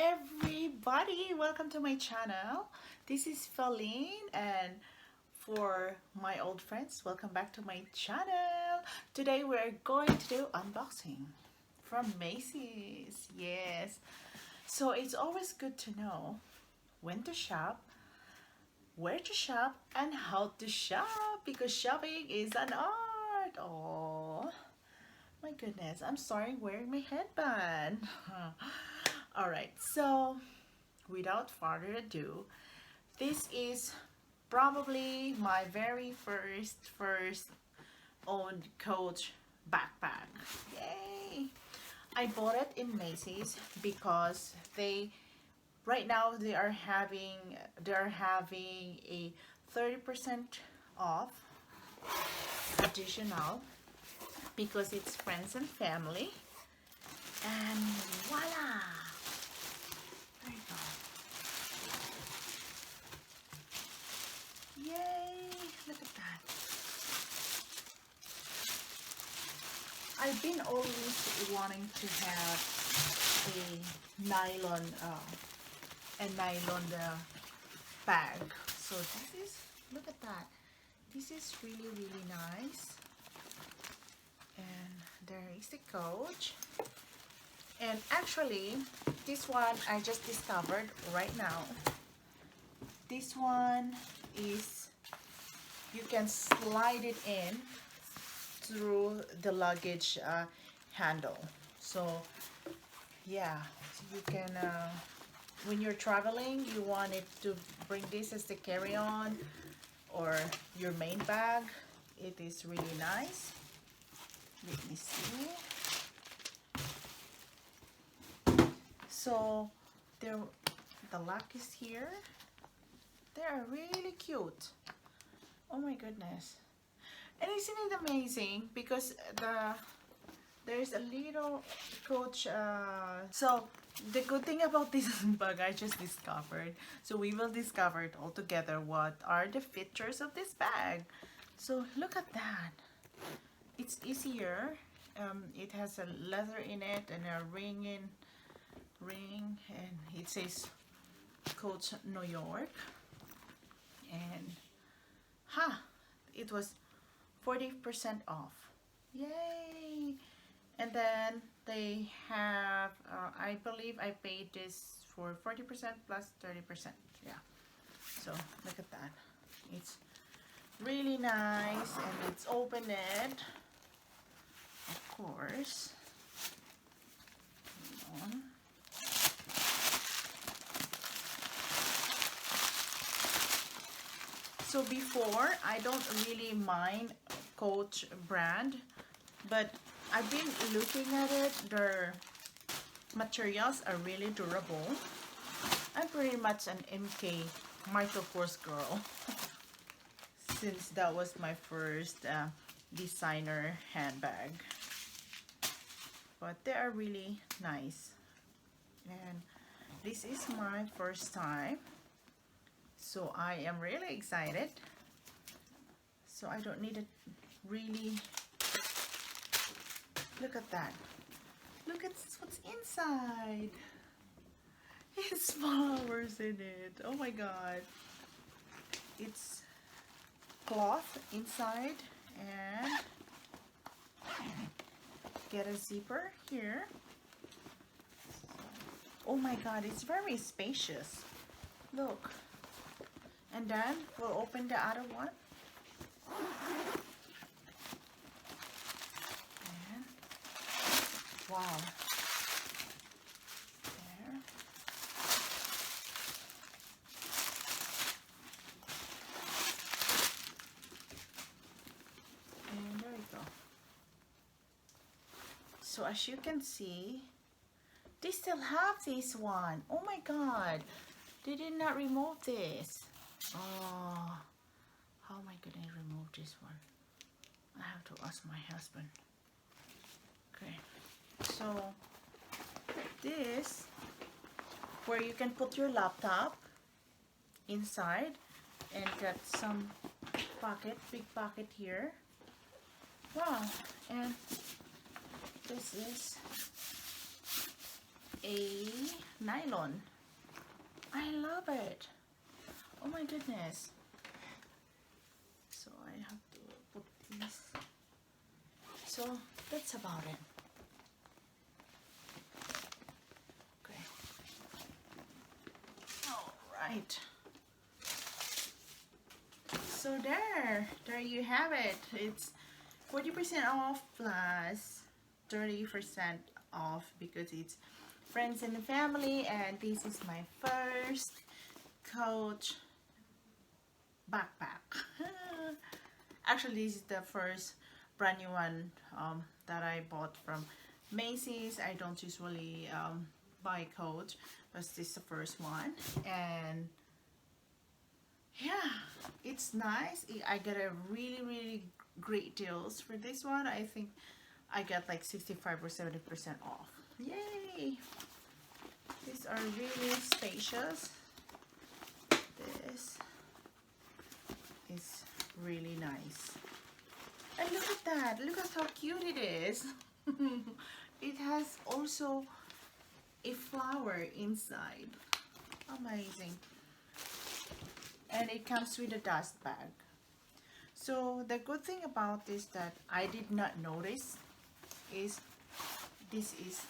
everybody, welcome to my channel. This is Feline, and for my old friends, welcome back to my channel. Today we're going to do unboxing from Macy's. Yes, so it's always good to know when to shop, where to shop, and how to shop, because shopping is an art. Oh my goodness, I'm sorry, wearing my headband. All right, so without further ado, this is probably my very first owned Coach backpack. Yay! I bought it in Macy's because right now they're having a 30% off additional because it's friends and family, and voila, there you go. Yay, look at that. I've been always wanting to have a nylon bag. So this is, look at that, this is really nice. And there is the Coach. And actually, this one I just discovered right now. This one is, you can slide it in through the luggage handle. So yeah, so you can, when you're traveling, you want it to bring this as the carry-on or your main bag. It is really nice. Let me see. So the lock is here. They are really cute. Oh my goodness. And isn't it amazing, because there's a little Coach, so the good thing about this bag I just discovered, so we will discover it all together, what are the features of this bag. So look at that. It's easier. It has a leather in it and a ring, and it says Coach New York. And it was 40% off. Yay! And then they have, I believe I paid this for 40% plus 30%. Yeah. So look at that. It's really nice, and it's open-ended, of course. Hold on. So before, I don't really mind Coach brand, but I've been looking at it. Their materials are really durable. I'm pretty much an MK Michael Kors girl since that was my first designer handbag. But they are really nice, and this is my first time, so I am really excited. So I don't need it really. Look at that. Look at what's inside. It's flowers in it. Oh my god. It's cloth inside, and get a zipper here. Oh my god, it's very spacious. Look. And then we'll open the other one. And wow. There. And there we go. So as you can see, they still have this one. Oh my god, they did not remove this. Oh, how am I gonna remove this one? I have to ask my husband. Okay, so this, where you can put your laptop inside, and got some pocket, big pocket here. Wow, and this is a nylon. I love it. Oh my goodness. So I have to put these. So that's about it. Okay. All right. So there you have it. It's 40% off plus 30% off because it's friends and family, and this is my first Coach backpack. Actually, this is the first brand new one that I bought from Macy's. I don't usually buy Coach, but this is the first one, and yeah, it's nice. I got a really great deals for this one. I think I got like 65 or 70% off. Yay! These are really spacious. This is really nice. And look at that. Look at how cute it is. It has also a flower inside. Amazing. And it comes with a dust bag. So the good thing about this that I did not notice is this is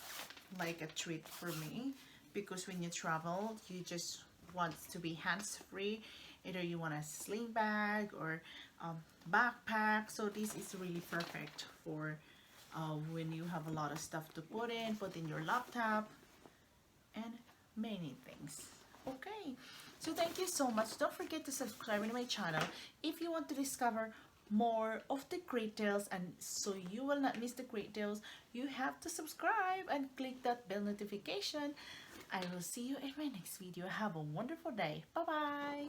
like a treat for me, because when you travel you just want to be hands-free. Either you want a sling bag or backpack, so this is really perfect for when you have a lot of stuff to put in your laptop and many things. Okay, so thank you so much. Don't forget to subscribe to my channel if you want to discover more of the great deals, and so you will not miss the great deals, you have to subscribe and click that bell notification. I will see you in my next video. Have a wonderful day. Bye bye.